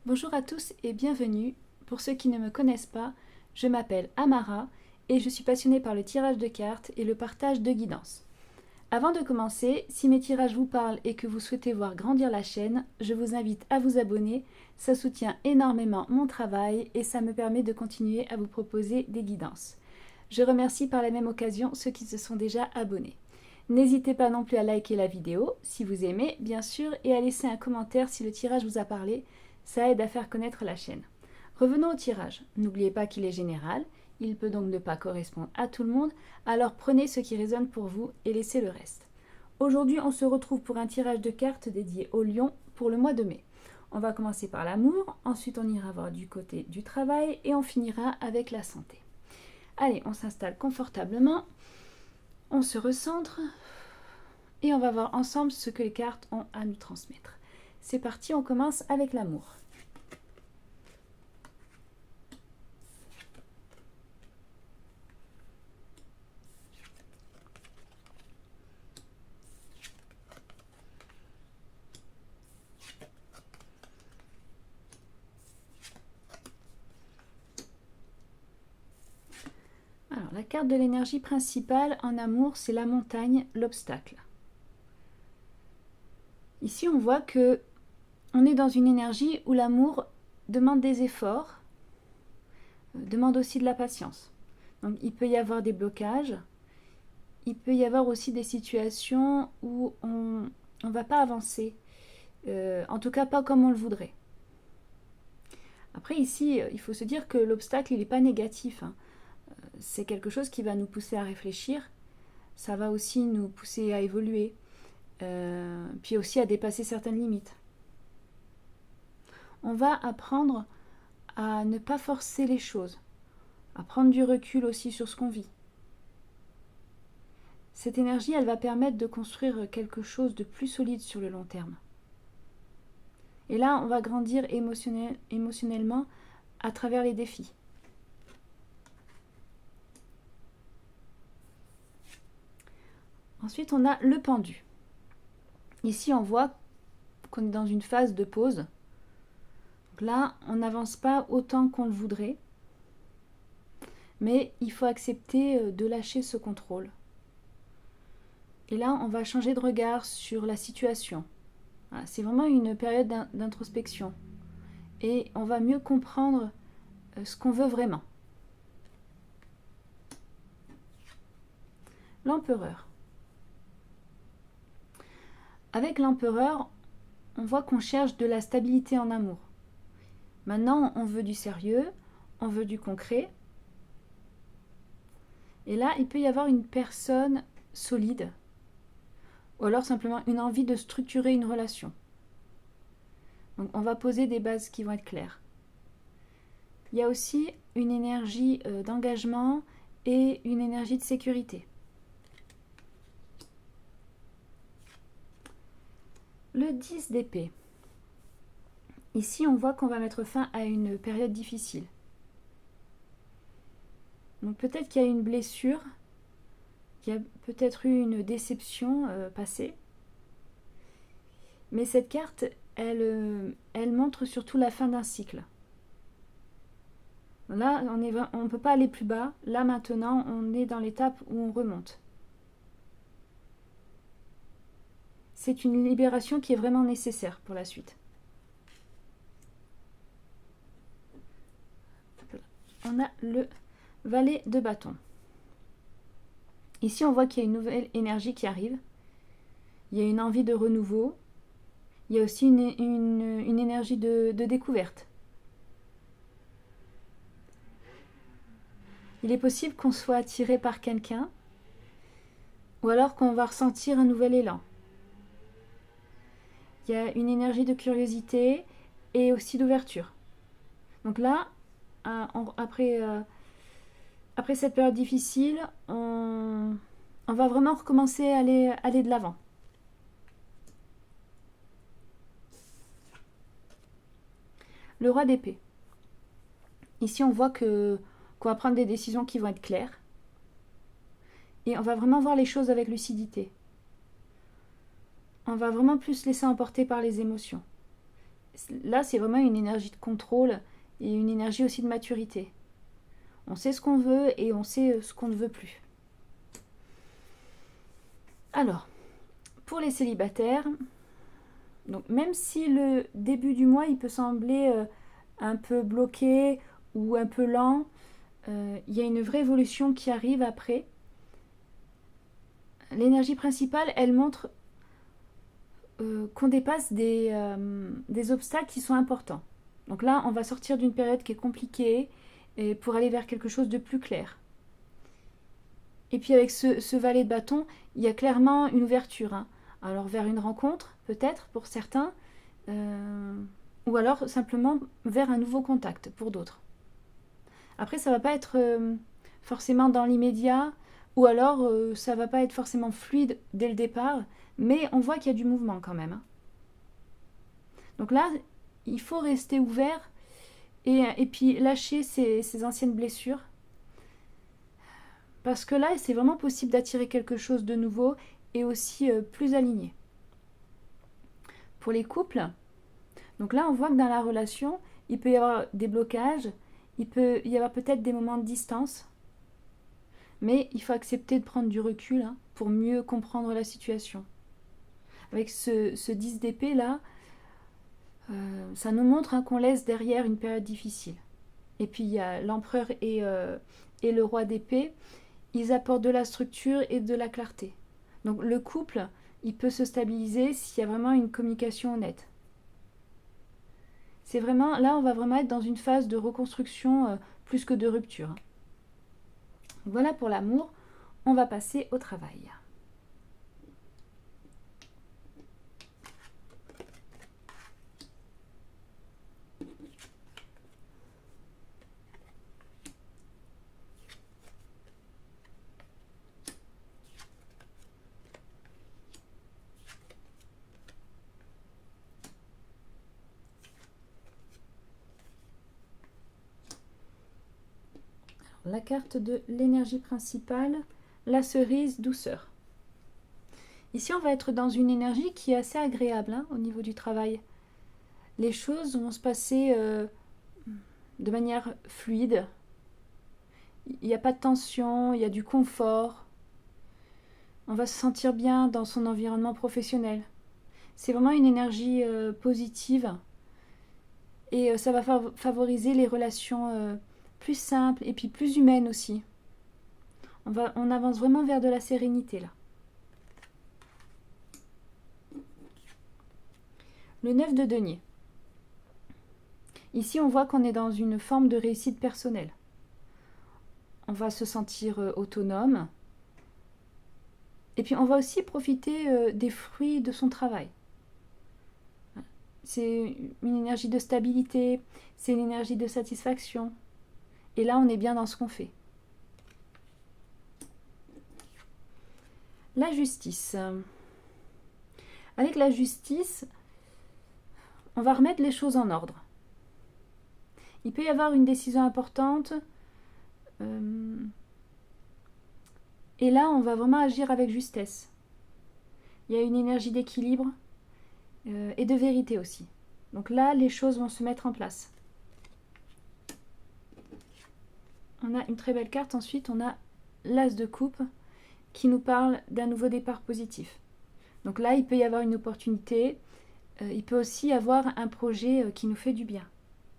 Bonjour à tous et bienvenue. Pour ceux qui ne me connaissent pas, je m'appelle Amara et je suis passionnée par le tirage de cartes et le partage de guidance. Avant de commencer, si mes tirages vous parlent et que vous souhaitez voir grandir la chaîne, je vous invite à vous abonner. Ça soutient énormément mon travail et ça me permet de continuer à vous proposer des guidances. Je remercie par la même occasion ceux qui se sont déjà abonnés. N'hésitez pas non plus à liker la vidéo si vous aimez, bien sûr, et à laisser un commentaire si le tirage vous a parlé. Ça aide à faire connaître la chaîne. Revenons au tirage. N'oubliez pas qu'il est général, il peut donc ne pas correspondre à tout le monde, alors prenez ce qui résonne pour vous et laissez le reste. Aujourd'hui, on se retrouve pour un tirage de cartes dédié au lion pour le mois de mai. On va commencer par l'amour, ensuite on ira voir du côté du travail et on finira avec la santé. Allez, on s'installe confortablement, on se recentre et on va voir ensemble ce que les cartes ont à nous transmettre. C'est parti, on commence avec l'amour. Alors, la carte de l'énergie principale en amour, c'est la montagne, l'obstacle. Ici, on voit que on est dans une énergie où l'amour demande des efforts, demande aussi de la patience. Donc, il peut y avoir des blocages, il peut y avoir aussi des situations où on ne va pas avancer, en tout cas pas comme on le voudrait. Après, ici, il faut se dire que l'obstacle, il n'est pas négatif, hein. C'est quelque chose qui va nous pousser à réfléchir, ça va aussi nous pousser à évoluer, puis aussi à dépasser certaines limites. On va apprendre à ne pas forcer les choses, à prendre du recul aussi sur ce qu'on vit. Cette énergie, elle va permettre de construire quelque chose de plus solide sur le long terme. Et là, on va grandir émotionnellement à travers les défis. Ensuite, on a le pendu. Ici, on voit qu'on est dans une phase de pause. Donc là, on n'avance pas autant qu'on le voudrait, mais il faut accepter de lâcher ce contrôle. Et là, on va changer de regard sur la situation. Voilà, c'est vraiment une période d'introspection. Et on va mieux comprendre ce qu'on veut vraiment. L'empereur. Avec l'empereur, on voit qu'on cherche de la stabilité en amour. Maintenant, on veut du sérieux, on veut du concret. Et là, il peut y avoir une personne solide, ou alors simplement une envie de structurer une relation. Donc on va poser des bases qui vont être claires. Il y a aussi une énergie d'engagement et une énergie de sécurité. Le 10 d'épée. Ici, on voit qu'on va mettre fin à une période difficile. Donc peut-être qu'il y a une blessure, qu'il y a peut-être eu une déception passée. Mais cette carte, elle montre surtout la fin d'un cycle. Là, on ne peut pas aller plus bas. Là, maintenant, on est dans l'étape où on remonte. C'est une libération qui est vraiment nécessaire pour la suite. On a le valet de bâton. Ici, on voit qu'il y a une nouvelle énergie qui arrive. Il y a une envie de renouveau. Il y a aussi une énergie de découverte. Il est possible qu'on soit attiré par quelqu'un ou alors qu'on va ressentir un nouvel élan. Il y a une énergie de curiosité et aussi d'ouverture. Donc là, après cette période difficile, on va vraiment recommencer à aller de l'avant. Le roi d'épée. Ici, on voit qu'on va prendre des décisions qui vont être claires. Et on va vraiment voir les choses avec lucidité. On va vraiment plus se laisser emporter par les émotions. Là, c'est vraiment une énergie de contrôle et une énergie aussi de maturité. On sait ce qu'on veut et on sait ce qu'on ne veut plus. Alors, pour les célibataires, donc même si le début du mois, il peut sembler un peu bloqué ou un peu lent, il y a une vraie évolution qui arrive après. L'énergie principale, elle montre qu'on dépasse des obstacles qui sont importants. Donc là, on va sortir d'une période qui est compliquée et pour aller vers quelque chose de plus clair. Et puis avec ce valet de bâton, il y a clairement une ouverture. Hein. Alors vers une rencontre, peut-être, pour certains, ou alors simplement vers un nouveau contact pour d'autres. Après, ça ne va pas être forcément dans l'immédiat, ou alors ça ne va pas être forcément fluide dès le départ, mais on voit qu'il y a du mouvement quand même. Hein. Donc là, il faut rester ouvert et puis lâcher ces anciennes blessures. Parce que là, c'est vraiment possible d'attirer quelque chose de nouveau et aussi plus aligné. Pour les couples, donc là, on voit que dans la relation, il peut y avoir des blocages, il peut y avoir peut-être des moments de distance, mais il faut accepter de prendre du recul hein, pour mieux comprendre la situation. Avec ce 10 d'épée là, ça nous montre hein, qu'on laisse derrière une période difficile. Et puis il y a l'empereur et le roi d'épée, ils apportent de la structure et de la clarté. Donc le couple, il peut se stabiliser s'il y a vraiment une communication honnête. C'est vraiment, là on va vraiment être dans une phase de reconstruction plus que de rupture. Voilà pour l'amour, on va passer au travail. La carte de l'énergie principale, la cerise douceur. Ici, on va être dans une énergie qui est assez agréable hein, au niveau du travail. Les choses vont se passer de manière fluide. Il n'y a pas de tension, il y a du confort. On va se sentir bien dans son environnement professionnel. C'est vraiment une énergie positive et ça va favoriser les relations plus simples et puis plus humaines aussi. On avance vraiment vers de la sérénité là. Le 9 de denier. Ici, on voit qu'on est dans une forme de réussite personnelle. On va se sentir autonome. Et puis, on va aussi profiter des fruits de son travail. C'est une énergie de stabilité, c'est une énergie de satisfaction. Et là, on est bien dans ce qu'on fait. La justice. Avec la justice, on va remettre les choses en ordre. Il peut y avoir une décision importante. Et là, on va vraiment agir avec justesse. Il y a une énergie d'équilibre et de vérité aussi. Donc là, les choses vont se mettre en place. On a une très belle carte. Ensuite, on a l'As de coupe qui nous parle d'un nouveau départ positif. Donc là, il peut y avoir une opportunité. Il peut aussi y avoir un projet qui nous fait du bien.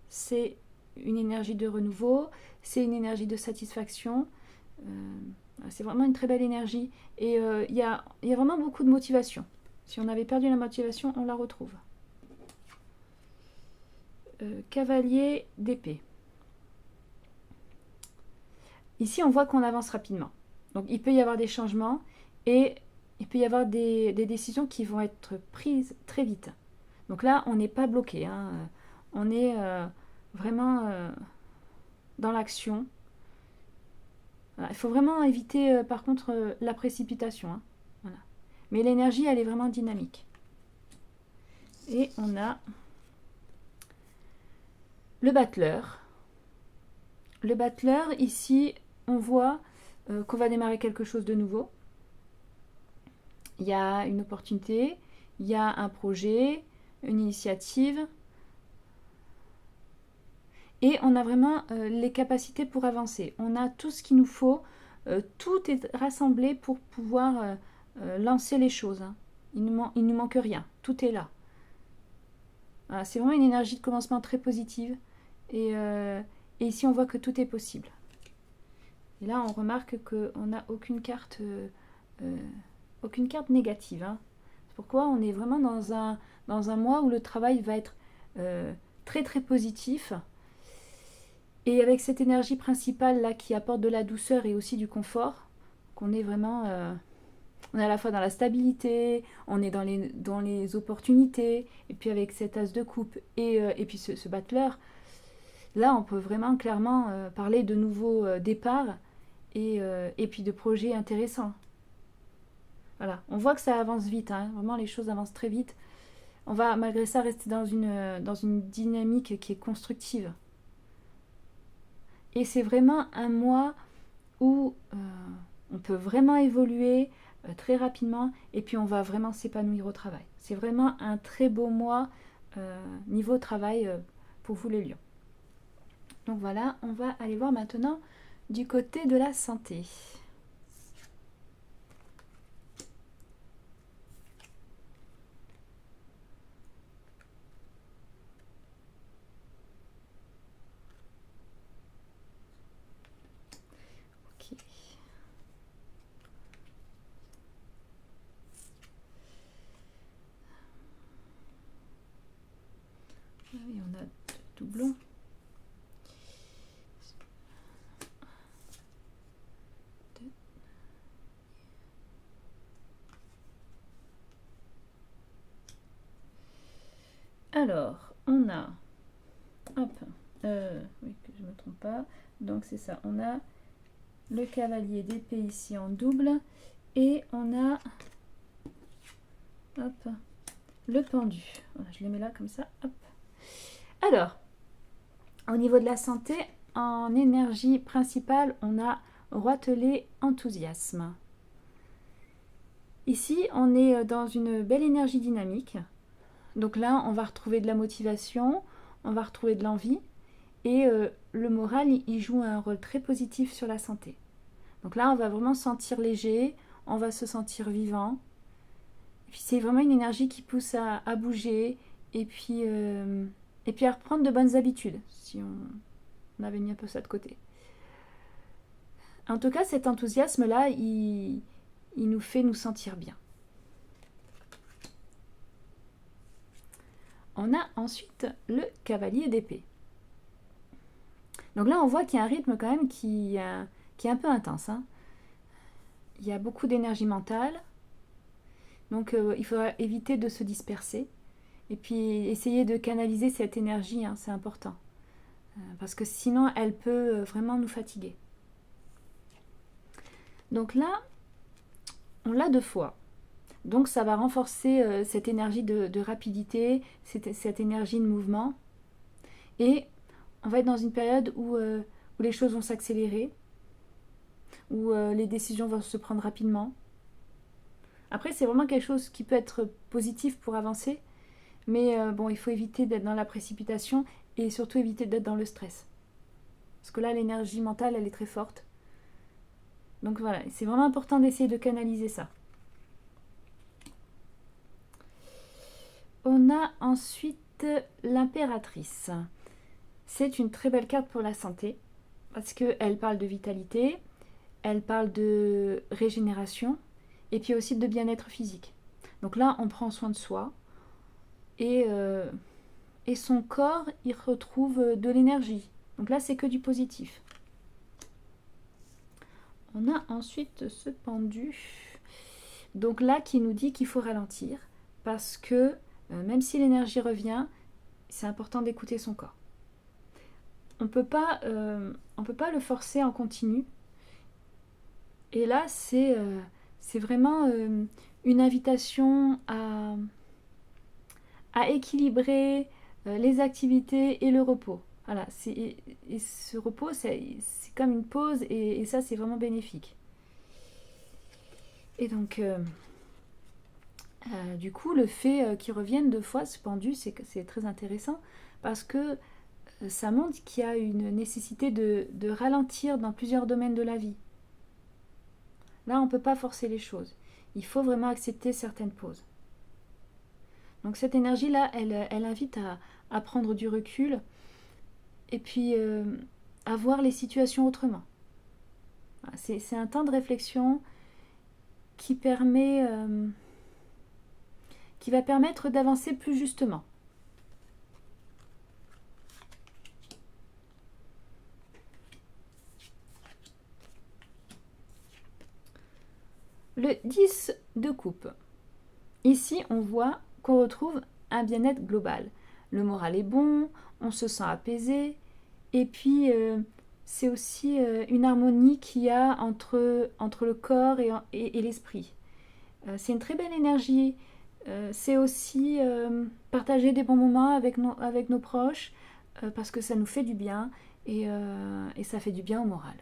C'est une énergie de renouveau, c'est une énergie de satisfaction. C'est vraiment une très belle énergie. Et il y a vraiment beaucoup de motivation. Si on avait perdu la motivation, on la retrouve. Cavalier d'épée. Ici, on voit qu'on avance rapidement. Donc, il peut y avoir des changements et il peut y avoir des décisions qui vont être prises très vite. Donc là, on n'est pas bloqué. Hein. On est vraiment dans l'action. Voilà. Il faut vraiment éviter, par contre, la précipitation. Hein. Voilà. Mais l'énergie, elle est vraiment dynamique. Et on a le battleur. Le battleur, ici, on voit qu'on va démarrer quelque chose de nouveau. Il y a une opportunité, il y a un projet, une initiative. Et on a vraiment les capacités pour avancer. On a tout ce qu'il nous faut. Tout est rassemblé pour pouvoir lancer les choses. Hein. Il nous manque rien. Tout est là. Voilà, c'est vraiment une énergie de commencement très positive. Et ici, on voit que tout est possible. Et là, on remarque qu'on n'a aucune carte négative. Hein. C'est pourquoi on est vraiment dans un mois où le travail va être très très positif. Et avec cette énergie principale là qui apporte de la douceur et aussi du confort, qu'on est vraiment... on est à la fois dans la stabilité, on est dans les opportunités, et puis avec cet as de coupe et puis ce battleur, là on peut vraiment clairement parler de nouveaux départs et puis de projets intéressants. Voilà, on voit que ça avance vite, hein. Vraiment les choses avancent très vite. On va malgré ça rester dans une dynamique qui est constructive. Et c'est vraiment un mois où on peut vraiment évoluer très rapidement et puis on va vraiment s'épanouir au travail. C'est vraiment un très beau mois niveau travail pour vous les lions. Donc voilà, on va aller voir maintenant du côté de la santé. Ok. Ah oui, on a deux doublons. Alors, on a... Hop. Oui, que je ne me trompe pas. Donc c'est ça. On a le cavalier d'épée ici en double. Et on a... Hop. Le pendu. Voilà, je les mets là comme ça. Hop. Alors, au niveau de la santé, en énergie principale, on a roitelet enthousiasme. Ici, on est dans une belle énergie dynamique. Donc là, on va retrouver de la motivation, on va retrouver de l'envie. Et le moral, il joue un rôle très positif sur la santé. Donc là, on va vraiment se sentir léger, on va se sentir vivant. Et puis c'est vraiment une énergie qui pousse à bouger et puis à reprendre de bonnes habitudes, si on avait mis un peu ça de côté. En tout cas, cet enthousiasme-là, il nous fait nous sentir bien. On a ensuite le cavalier d'épée. Donc là, on voit qu'il y a un rythme quand même qui est un peu intense. Hein. Il y a beaucoup d'énergie mentale. Donc il faudra éviter de se disperser. Et puis essayer de canaliser cette énergie, hein, c'est important. Parce que sinon, elle peut vraiment nous fatiguer. Donc là, on l'a 2 fois. Donc ça va renforcer cette énergie de rapidité, cette énergie de mouvement. Et on va être dans une période où les choses vont s'accélérer, où les décisions vont se prendre rapidement. Après, c'est vraiment quelque chose qui peut être positif pour avancer, mais bon, il faut éviter d'être dans la précipitation et surtout éviter d'être dans le stress. Parce que là, l'énergie mentale, elle est très forte. Donc voilà, c'est vraiment important d'essayer de canaliser ça. On a ensuite l'impératrice. C'est une très belle carte pour la santé parce qu'elle parle de vitalité, elle parle de régénération et puis aussi de bien-être physique. Donc là, on prend soin de soi et son corps, il retrouve de l'énergie. Donc là, c'est que du positif. On a ensuite ce pendu. Donc là, qui nous dit qu'il faut ralentir parce que même si l'énergie revient, c'est important d'écouter son corps. On peut pas le forcer en continu. Et là, c'est vraiment une invitation à équilibrer les activités et le repos. Voilà, et ce repos, c'est comme une pause et ça, c'est vraiment bénéfique. Et donc, du coup, le fait qu'il revienne 2 fois ce pendu, c'est très intéressant parce que ça montre qu'il y a une nécessité de ralentir dans plusieurs domaines de la vie. Là, on ne peut pas forcer les choses. Il faut vraiment accepter certaines pauses. Donc cette énergie-là, elle invite à prendre du recul et puis à voir les situations autrement. C'est un temps de réflexion qui va permettre d'avancer plus justement. Le 10 de coupe. Ici, on voit qu'on retrouve un bien-être global. Le moral est bon, on se sent apaisé, et puis c'est aussi une harmonie qu'il y a entre le corps et l'esprit. C'est une très belle énergie. C'est aussi partager des bons moments avec nos proches, parce que ça nous fait du bien, et ça fait du bien au moral.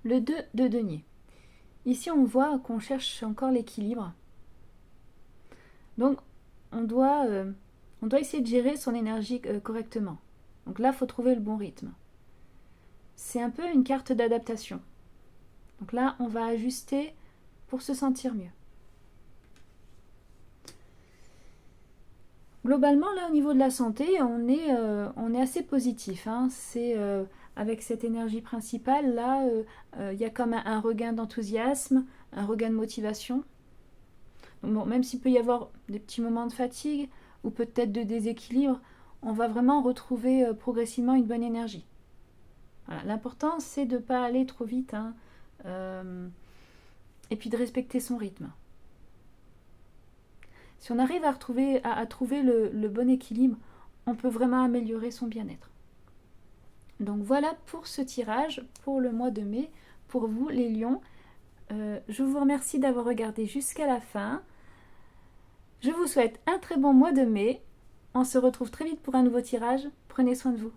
Le 2 de denier. Ici, on voit qu'on cherche encore l'équilibre. Donc, on doit essayer de gérer son énergie correctement. Donc là, il faut trouver le bon rythme. C'est un peu une carte d'adaptation. Donc là, on va ajuster pour se sentir mieux. Globalement, là, au niveau de la santé, on est assez positif. Hein. C'est avec cette énergie principale, là, il y a comme un regain d'enthousiasme, un regain de motivation. Donc, bon, même s'il peut y avoir des petits moments de fatigue ou peut-être de déséquilibre, on va vraiment retrouver progressivement une bonne énergie. Voilà. L'important, c'est de ne pas aller trop vite, hein, et puis de respecter son rythme. Si on arrive à trouver le bon équilibre, on peut vraiment améliorer son bien-être. Donc voilà pour ce tirage pour le mois de mai, pour vous les lions. Je vous remercie d'avoir regardé jusqu'à la fin. Je vous souhaite un très bon mois de mai. On se retrouve très vite pour un nouveau tirage. Prenez soin de vous.